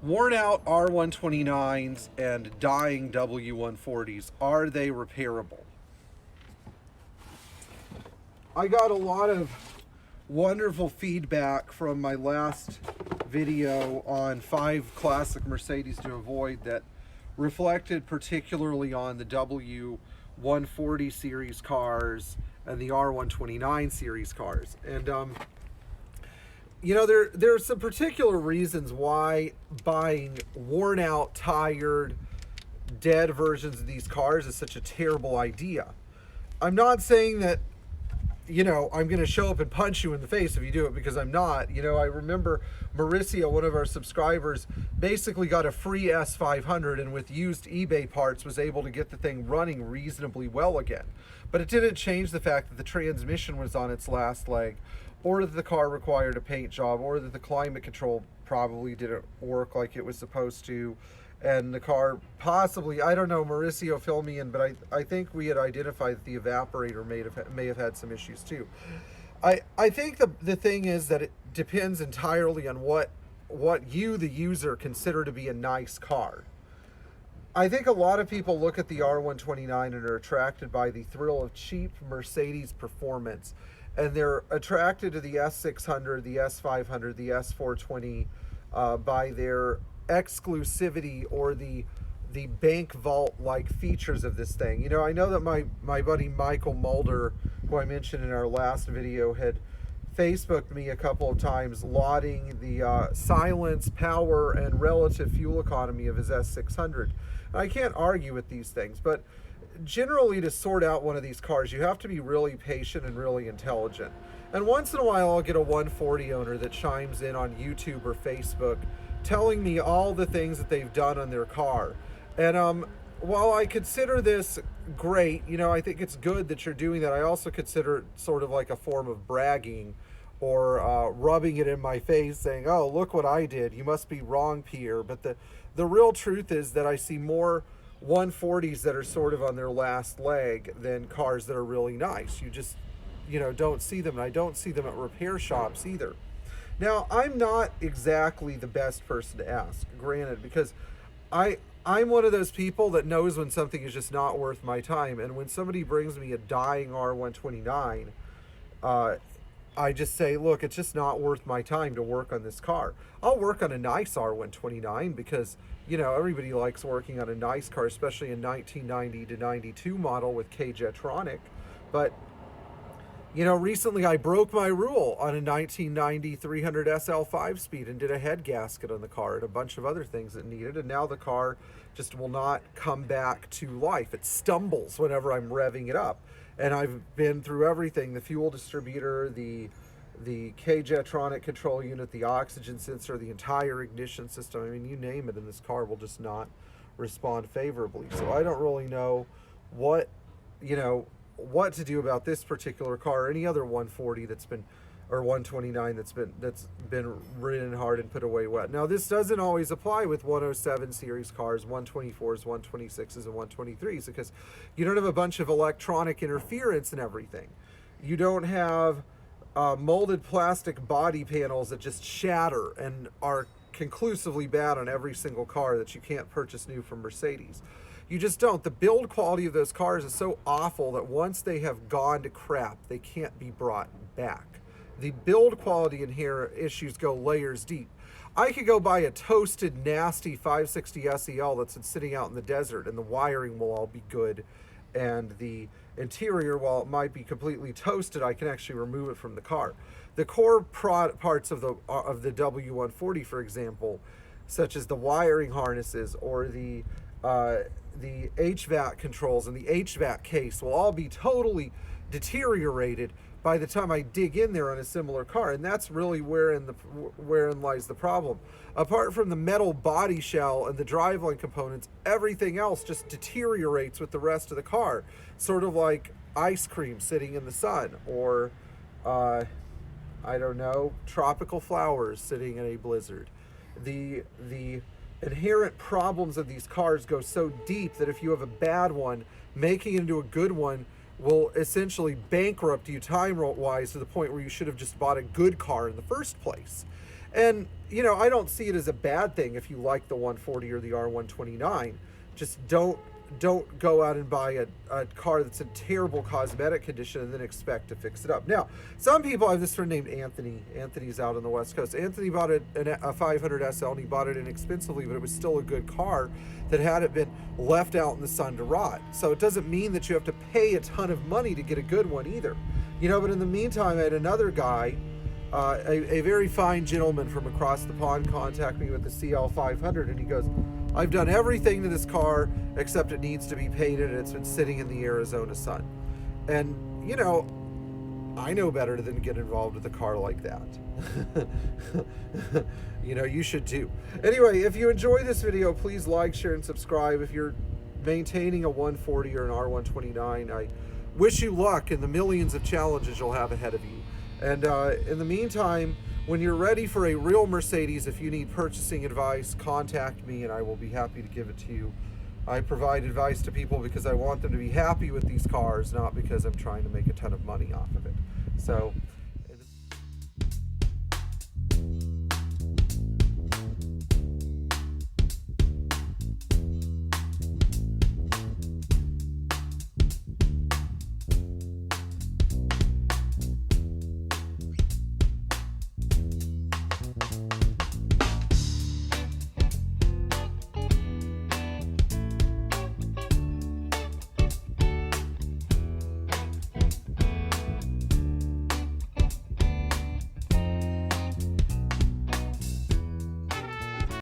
Worn out R129s and dying W140s, are they repairable? I got a lot of wonderful feedback from my last video on 5 classic Mercedes to avoid that reflected particularly on the W140 series cars and the R129 series cars. And there are some particular reasons why buying worn out, tired, dead versions of these cars is such a terrible idea. I'm not saying that, I'm going to show up and punch you in the face if you do it, because I'm not. I remember Mauricio, one of our subscribers, basically got a free S500 and with used eBay parts was able to get the thing running reasonably well again. But it didn't change the fact that the transmission was on its last leg, or that the car required a paint job, or that the climate control probably didn't work like it was supposed to. And the car possibly, I don't know, Mauricio, fill me in, but I think we had identified that the evaporator may have had some issues too. I think the thing is that it depends entirely on what you, the user, consider to be a nice car. I think a lot of people look at the R129 and are attracted by the thrill of cheap Mercedes performance. And they're attracted to the S600, the S500, the S420 by their exclusivity or the bank vault like features of this thing. I know that my buddy Michael Mulder, who I mentioned in our last video, had Facebooked me a couple of times lauding the silence, power, and relative fuel economy of his S600. And I can't argue with these things, but generally, to sort out one of these cars, you have to be really patient and really intelligent. And once in a while, I'll get a 140 owner that chimes in on YouTube or Facebook telling me all the things that they've done on their car. And while I consider this great, I think it's good that you're doing that, I also consider it sort of like a form of bragging or rubbing it in my face saying, oh, look what I did. You must be wrong, Pierre. But the real truth is that I see more 140s that are sort of on their last leg than cars that are really nice. You just, don't see them. And I don't see them at repair shops either. Now, I'm not exactly the best person to ask, granted, because I'm one of those people that knows when something is just not worth my time. And when somebody brings me a dying R129, I just say, look, it's just not worth my time to work on this car. I'll work on a nice R129 because, everybody likes working on a nice car, especially a 1990 to 92 model with K-Jetronic. But, recently I broke my rule on a 1990 300 SL 5-speed and did a head gasket on the car and a bunch of other things it needed. And now the car just will not come back to life. It stumbles whenever I'm revving it up. And I've been through everything, the fuel distributor, the K-Jetronic control unit, the oxygen sensor, the entire ignition system. I mean, you name it, and this car will just not respond favorably. So I don't really know what to do about this particular car or any other 140 or 129 that's been ridden hard and put away wet. Now, this doesn't always apply with 107 series cars, 124s, 126s, and 123s, because you don't have a bunch of electronic interference and everything. You don't have molded plastic body panels that just shatter and are conclusively bad on every single car that you can't purchase new from Mercedes. You just don't. The build quality of those cars is so awful that once they have gone to crap, they can't be brought back. The build quality in here issues go layers deep. I could go buy a toasted, nasty 560 SEL that's been sitting out in the desert, and the wiring will all be good, and the interior, while it might be completely toasted, I can actually remove it from the car. The core parts of the W140, for example, such as the wiring harnesses or the HVAC controls and the HVAC case, will all be totally deteriorated by the time I dig in there on a similar car. And that's really wherein lies the problem. Apart from the metal body shell and the driveline components, everything else just deteriorates with the rest of the car, sort of like ice cream sitting in the sun, or I don't know, tropical flowers sitting in a blizzard. The inherent problems of these cars go so deep that if you have a bad one, making it into a good one will essentially bankrupt you time-wise to the point where you should have just bought a good car in the first place. And, you know, I don't see it as a bad thing if you like the 140 or the R129. Just don't go out and buy a car that's in terrible cosmetic condition and then expect to fix it up. Now, some people, I have this friend named Anthony. Anthony's out on the West Coast. Anthony bought a 500 SL, and he bought it inexpensively, but it was still a good car that hadn't been left out in the sun to rot. So it doesn't mean that you have to pay a ton of money to get a good one either. You know, but in the meantime, I had another guy, a very fine gentleman from across the pond, contact me with the CL500, and he goes, I've done everything to this car except it needs to be painted, and it's been sitting in the Arizona sun. And, you know, I know better than to get involved with a car like that. You know, you should too. Anyway, if you enjoy this video, please like, share, and subscribe. If you're maintaining a 140 or an R129, I wish you luck in the millions of challenges you'll have ahead of you. And in the meantime, when you're ready for a real Mercedes, if you need purchasing advice, contact me and I will be happy to give it to you. I provide advice to people because I want them to be happy with these cars, not because I'm trying to make a ton of money off of it. So